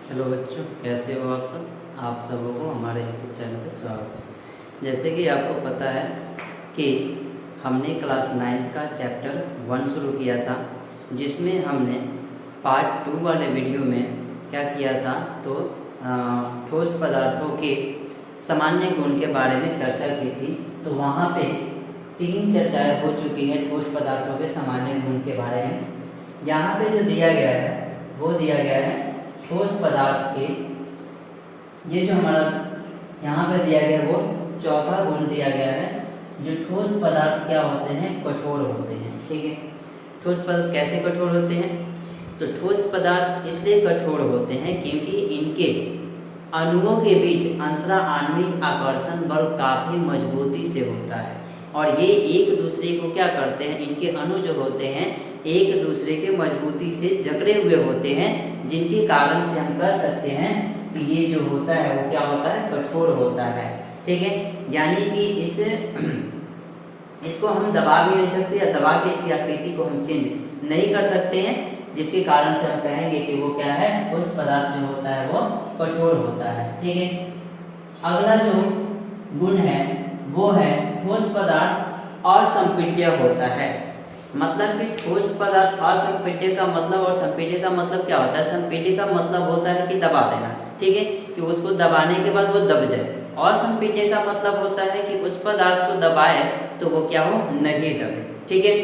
Hello बच्चों, कैसे हो आप सब। आप सबों को हमारे यूट्यूब चैनल पर स्वागत है। जैसे कि आपको पता है कि हमने क्लास 9th का चैप्टर 1 शुरू किया था, जिसमें हमने पार्ट 2 वाले वीडियो में क्या किया था, तो ठोस पदार्थों के सामान्य गुण के बारे में चर्चा की थी। तो वहाँ पे 3 चर्चाएं हो चुकी हैं ठोस पदार्थों के सामान्य गुण के बारे में। यहाँ पे जो दिया गया है वो दिया गया है ठोस पदार्थ के, ये जो हमारा यहाँ पे दिया गया है वो चौथा गुण दिया गया है। जो ठोस पदार्थ क्या होते हैं, कठोर होते हैं। ठीक है, ठोस पदार्थ कैसे कठोर होते हैं? तो ठोस पदार्थ इसलिए कठोर होते हैं क्योंकि इनके अणुओं के बीच अंतरा आणविक आकर्षण बल काफ़ी मजबूती से होता है, और ये एक दूसरे को क्या करते हैं, इनके अणु जो होते हैं एक दूसरे के मजबूती से जकड़े हुए होते हैं, जिनके कारण से हम कह सकते हैं कि ये जो होता है वो क्या होता है, कठोर होता है। ठीक है, यानी कि इसको हम दबा भी नहीं सकते, या दबा के इसकी आकृति को हम चेंज नहीं कर सकते हैं, जिसके कारण से हम कहेंगे कि वो क्या है, उस पदार्थ जो होता है वो कठोर होता है। ठीक है, अगला जो गुण है वो है ठोस पदार्थ असंपीड्य होता है। मतलब कि ठोस पदार्थ असंपीड्य का मतलब, और संपीड्य का मतलब क्या होता है? संपीड्य का मतलब होता है कि दबा देना। ठीक है, कि उसको दबाने के बाद वो दब जाए। और संपीड्य का मतलब होता है कि उस पदार्थ को दबाए तो वो क्या हो, नहीं दबे। ठीक है,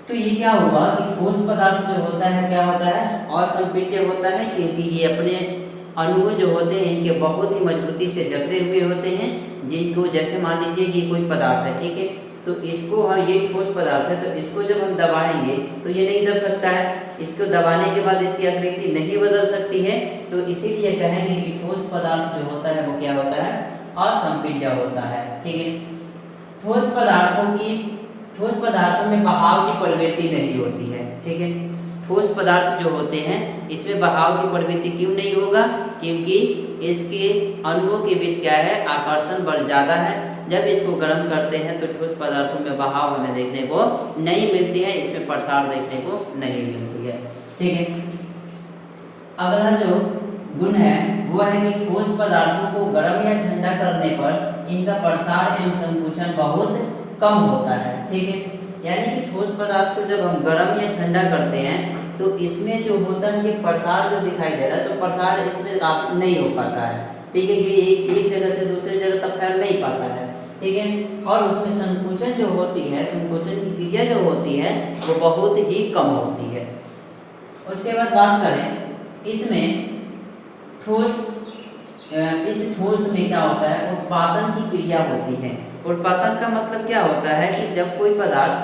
तो ये क्या हुआ कि ठोस पदार्थ जो होता है क्या होता है, असंपीड्य होता है, क्योंकि ये अपने अणु जो होते हैं इनके बहुत ही मजबूती से जकड़े हुए होते हैं, जिनको जैसे मान लीजिए ये कोई पदार्थ है। ठीक है, तो इसको हम, ये ठोस पदार्थ है, तो इसको जब हम दबाएंगे तो ये नहीं दब सकता है। इसको दबाने के बाद इसकी आकृति नहीं बदल सकती है, तो इसीलिए कहेंगे कि ठोस पदार्थ जो होता है वो क्या होता है, असंपीड्य होता है। ठीक है, ठोस पदार्थों में बहाव की प्रवृत्ति नहीं होती है। ठीक है, ठोस पदार्थ जो होते हैं इसमें बहाव की प्रवृत्ति क्यों नहीं होगा? क्योंकि इसके अणुओं के बीच क्या है, आकर्षण बल ज़्यादा है। जब इसको गर्म करते हैं तो ठोस पदार्थों में बहाव हमें देखने को नहीं मिलती है, इसमें प्रसार देखने को नहीं मिलती है। ठीक है, अगला जो गुण है वो है कि ठोस पदार्थों को गर्म या ठंडा करने पर इनका प्रसार एवं संकुचन बहुत कम होता है। ठीक है, यानी कि ठोस पदार्थ को जब हम गर्म या ठंडा करते हैं तो इसमें जो होता है, ये प्रसार जो दिखाई दे रहा है, तो प्रसार इसमें नहीं हो पाता है। ठीक है, ये एक जगह से दूसरी जगह तक फैल नहीं पाता है। ठीक है, और उसमें संकुचन जो होती है, संकुचन की क्रिया जो होती है वो बहुत ही कम होती है। उसके बाद बात करें इसमें इस ठोस में क्या होता है, उत्पादन की क्रिया होती है। उत्पादन का मतलब क्या होता है कि जब कोई पदार्थ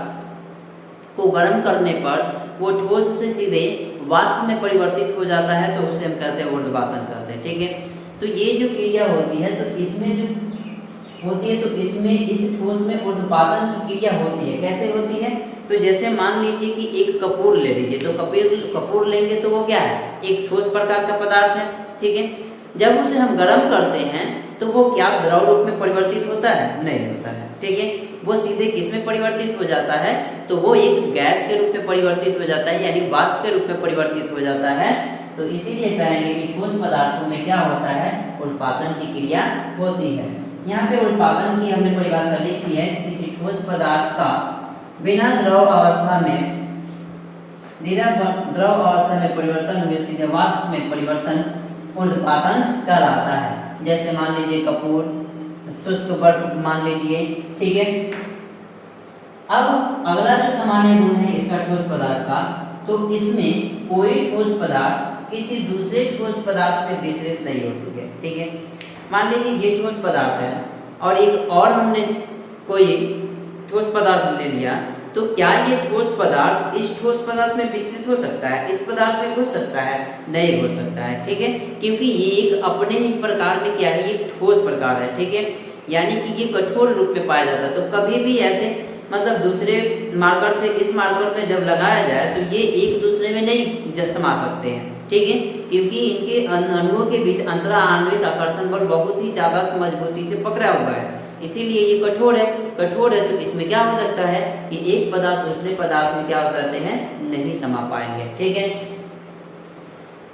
को गर्म करने पर वो ठोस से सीधे वाष्प में परिवर्तित हो जाता है, तो उसे हम कहते हैं ऊर्ध्वपातन कहते हैं। ठीक है, तो ये जो क्रिया होती है, तो इसमें जो होती है, तो इसमें इस ठोस में ऊर्ध्वपातन की क्रिया होती है। कैसे होती है? तो जैसे मान लीजिए कि एक कपूर ले लीजिए, तो कपूर लेंगे तो वो क्या है, एक ठोस प्रकार का पदार्थ है। ठीक है, जब उसे हम गर्म करते हैं तो वो क्या द्रव रूप में परिवर्तित होता है? नहीं होता है। ठीक है, वो सीधे किस में परिवर्तित हो जाता है, तो वो एक गैस के रूप में परिवर्तित हो जाता है, यानी वाष्प के रूप में परिवर्तित हो जाता है। तो इसीलिए कहेंगे कि ठोस पदार्थों में क्या होता है, उत्पादन की क्रिया होती है। यहाँ पे उत्पादन की हमने परिभाषा लिखी है, किसी ठोस पदार्थ का बिना द्रव अवस्था में परिवर्तन हुए सीधे वाष्प में परिवर्तन ऊर्ध्वपातन कहलाता है। जैसे मान लीजिए कपूर, शुष्क बर्फ मान लीजिए। ठीक है, अब अगला जो सामान्य गुण है इसका ठोस पदार्थ का, तो इसमें कोई ठोस पदार्थ किसी दूसरे ठोस पदार्थ में विसरित नहीं होती है। ठीक है, मान लीजिए ये ठोस पदार्थ है और एक और हमने कोई ठोस पदार्थ ले लिया, तो क्या ये ठोस पदार्थ इस ठोस पदार्थ में विसरित हो सकता है, इस पदार्थ में घुस सकता है? नहीं घुस सकता है। ठीक है, क्योंकि ये एक अपने ही प्रकार में क्या है, ये ठोस प्रकार है। ठीक है, यानी कि ये कठोर रूप में पाया जाता है। तो कभी भी ऐसे मतलब दूसरे मार्कर से इस मार्कर में जब लगाया जाए तो ये एक दूसरे में नहीं समा सकते हैं। ठीक है, क्योंकि इनके अणुओं के बीच अंतरा आणविक आकर्षण बल बहुत ही ज्यादा मजबूती से पकड़ा हुआ है, इसीलिए ये कठोर है। कठोर है तो इसमें क्या हो सकता है कि एक पदार्थ दूसरे पदार्थ में क्या हो जाते हैं, नहीं समा पाएंगे। ठीक है,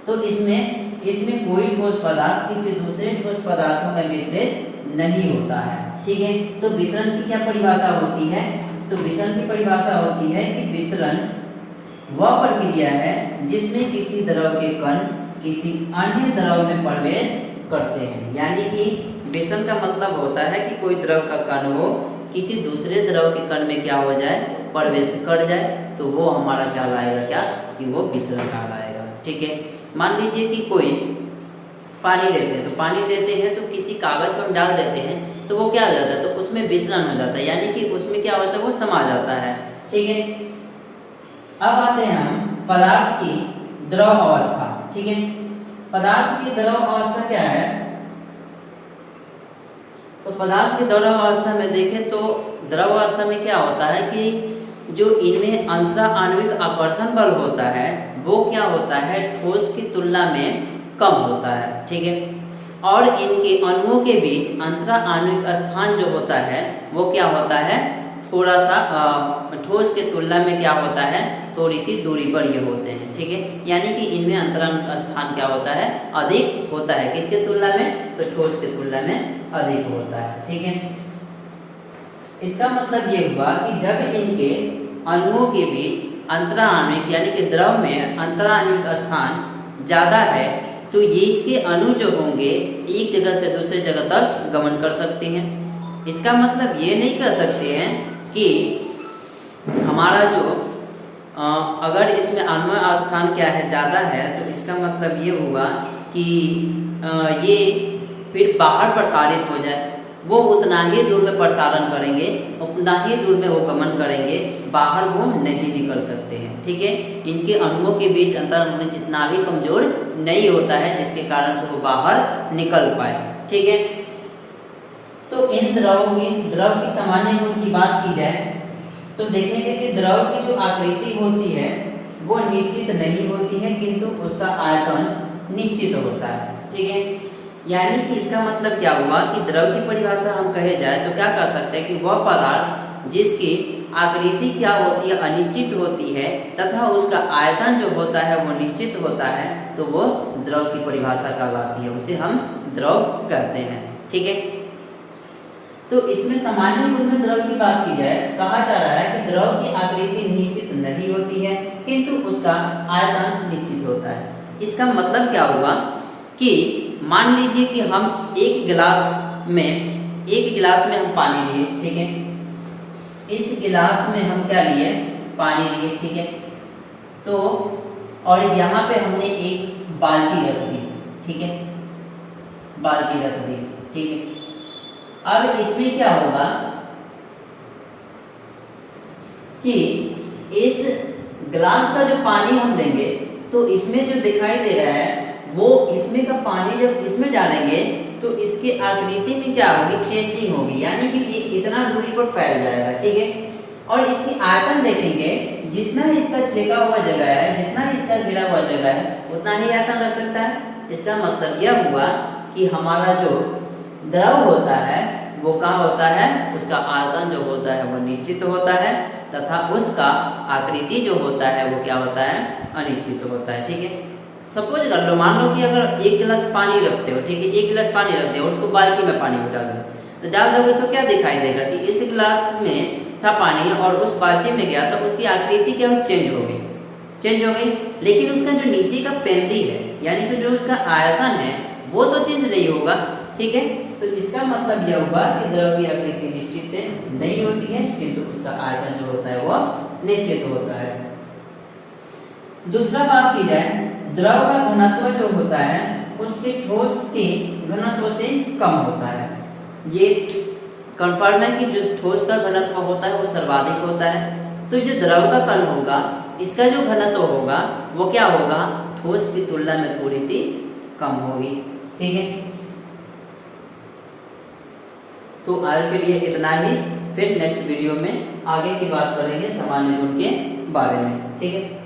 तो इसमें इसमें कोई ठोस पदार्थ किसी दूसरे ठोस पदार्थों में मिश्रित नहीं होता है। ठीक है, तो विसरण की क्या परिभाषा होती है? तो विसरण की परिभाषा होती है कि विसरण वह प्रक्रिया है जिसमें किसी द्रव के कण किसी अन्य द्रव में प्रवेश करते हैं। यानी कि विसरण का मतलब होता है कि कोई द्रव का कण हो किसी दूसरे द्रव के कण में क्या हो जाए, प्रवेश कर जाए, तो वो हमारा कहलाएगा क्या, कि वो विसरण कहलाएगा। ठीक है, मान लीजिए कि कोई पानी लेते हैं, तो पानी लेते हैं तो किसी कागज पर डाल देते हैं तो वो क्या हो जाता है, तो उसमें विसरण हो जाता है, यानी कि उसमें क्या होता है, वो समा जाता है। ठीक है, अब आते हैं हम पदार्थ की द्रव अवस्था। ठीक है, पदार्थ की द्रव अवस्था क्या है? तो पदार्थ की द्रव अवस्था में देखें तो द्रव अवस्था में क्या होता है कि जो इनमें अंतरा आणविक आकर्षण बल होता है वो क्या होता है, ठोस की तुलना में कम होता है। ठीक है, और इनके अणुओं के बीच अंतरा आणविक स्थान जो होता है वो क्या होता है, थोड़ा सा ठोस के तुलना में क्या होता है, थोड़ी सी दूरी पर ये होते हैं। ठीक है, यानी कि इनमें अंतराण स्थान क्या होता है, अधिक होता है। किसके तुलना में? तो ठोस के तुलना में अधिक होता है। ठीक है, इसका मतलब ये हुआ कि जब इनके अणुओं के बीच अंतराणविक यानी कि द्रव में अंतराणविक स्थान ज़्यादा है तो ये इसके अणु जो होंगे एक जगह से दूसरे जगह तक गमन कर सकते हैं। इसका मतलब ये नहीं कह सकते हैं कि हमारा जो अगर इसमें अन्वय स्थान क्या है, ज़्यादा है, तो इसका मतलब ये हुआ कि ये फिर बाहर प्रसारित हो जाए, वो उतना ही दूर में प्रसारण करेंगे, उतना ही दूर में वो गमन करेंगे, बाहर वो नहीं निकल सकते हैं। ठीक है, इनके अणुओं के बीच अंतर जितना भी कमजोर नहीं होता है जिसके कारण से वो बाहर निकल पाए। ठीक है, तो इन द्रव की सामान्य गुण की बात की जाए तो देखेंगे कि द्रव की जो आकृति होती है वो निश्चित नहीं होती है, किंतु उसका आयतन निश्चित होता है। ठीक है, यानी कि इसका मतलब क्या हुआ कि द्रव की परिभाषा हम कहे जाए तो क्या कह सकते हैं कि वह पदार्थ जिसकी आकृति क्या होती है, अनिश्चित होती है, तथा उसका आयतन जो होता है वो निश्चित होता है, तो वो द्रव की परिभाषा कहलाती है, उसे हम द्रव कहते हैं। ठीक है, तो इसमें सामान्य गुण में द्रव की बात की जाए, कहा जा रहा है कि द्रव की आकृति निश्चित नहीं होती है किंतु उसका आयतन निश्चित होता है। इसका मतलब क्या हुआ कि मान लीजिए कि हम एक गिलास में हम पानी लिए। ठीक है, इस गिलास में हम क्या लिए, पानी लिए। ठीक है, तो और यहाँ पे हमने एक बाल्टी रख दी। ठीक है, बाल्टी रख दी। ठीक है, अब इसमें क्या होगा कि इस गिलास का जो पानी हम लेंगे तो इसमें जो दिखाई दे रहा है वो इसमें का पानी जब इसमें डालेंगे तो इसकी आकृति में क्या होगी, चेंजिंग होगी, यानी कि ये इतना दूरी पर फैल जाएगा। ठीक है, और इसकी आयतन देखेंगे, जितना इसका छेका हुआ जगह है, जितना इसका घिरा हुआ जगह है, उतना ही आयतन रख सकता है। इसका मतलब यह हुआ कि हमारा जो द्रव होता है वो कहाँ होता है, उसका आयतन जो होता है वो निश्चित होता है तथा उसका आकृति जो होता है वो क्या होता है, अनिश्चित होता है। ठीक है, सपोज कर लो, मान लो कि अगर एक गिलास पानी रखते हो, ठीक है, एक गिलास पानी रखते हो और उसको बाल्टी में पानी में डाल दो, तो डाल दोगे तो क्या दिखाई देगा कि इस गिलास में था पानी और उस बाल्टी में गया तो उसकी आकृति क्या हो, चेंज हो गई, लेकिन उसका जो नीचे का पेंदी है यानी कि जो उसका आयतन है वो तो चेंज नहीं होगा। ठीक है, तो इसका मतलब यह हुआ कि द्रव की आकृति निश्चित नहीं होती है किंतु उसका आयतन जो होता है वह निश्चित होता है। दूसरा बात की जाए, द्रव का घनत्व जो होता है उसके ठोस के घनत्व से कम होता है। ये कन्फर्म है कि जो ठोस का घनत्व होता है वो सर्वाधिक होता है, तो जो द्रव का कण होगा इसका जो घनत्व होगा वो क्या होगा, ठोस की तुलना में थोड़ी सी कम होगी। ठीक है, तो आज के लिए इतना ही, फिर नेक्स्ट वीडियो में आगे की बात करेंगे सामान्य गुण के बारे में। ठीक है।